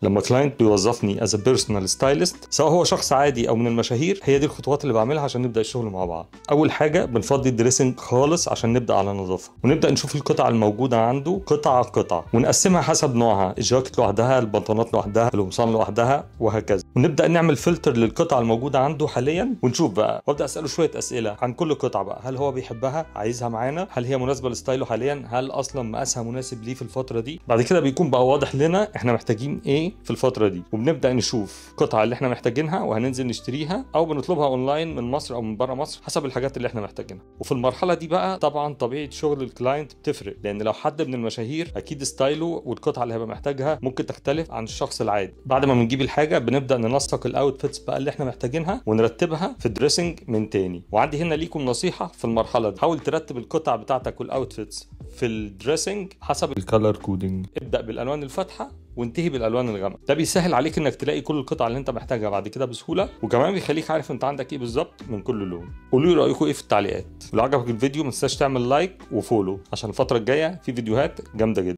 لما كلاينت بيوظفني از بيرسونال ستايلست، سواء هو شخص عادي او من المشاهير، هي دي الخطوات اللي بعملها عشان نبدا الشغل مع بعض. اول حاجه بنفضي الدريسنج خالص عشان نبدا على نظافه، ونبدا نشوف القطع الموجوده عنده قطعه قطعه، ونقسمها حسب نوعها، الجاكيت لوحدها، البنطلونات لوحدها، القمصان لوحدها، وهكذا. ونبدا نعمل فلتر للقطع الموجوده عنده حاليا، ونشوف بقى، وابدا اساله شويه اسئله عن كل قطعه بقى. هل هو بيحبها، عايزها معانا، هل هي مناسبه لستايله حاليا، هل اصلا مقاسها مناسب ليه في الفتره دي. بعد كده بيكون بقى واضح لنا احنا محتاجين ايه في الفتره دي، وبنبدا نشوف القطعه اللي احنا محتاجينها وهننزل نشتريها، او بنطلبها اونلاين من مصر او من بره مصر حسب الحاجات اللي احنا محتاجينها. وفي المرحله دي بقى طبعا طبيعه شغل الكلاينت بتفرق، لان لو حد من المشاهير اكيد ستايله والقطعه اللي هيبقى محتاجها ممكن تختلف عن الشخص العادي. بعد ما بنجيب الحاجه بنبدا ننسق الاوتفيتس بقى اللي احنا محتاجينها ونرتبها في الدريسنج من تاني. وعندي هنا ليكم نصيحه في المرحله دي، حاول ترتب القطع بتاعتك والاوتفيتس في الدريسنج حسب الكالر كودينج. ابدا بالالوان الفاتحه وانتهي بالالوان الغامقه، ده بيسهل عليك انك تلاقي كل القطع اللي انت محتاجها بعد كده بسهوله، وكمان بيخليك عارف انت عندك ايه بالظبط من كل لون. قولوا لي رايكم ايه في التعليقات. لو عجبك الفيديو ما تنساش تعمل لايك وفولو عشان الفتره الجايه في فيديوهات جامده جدا.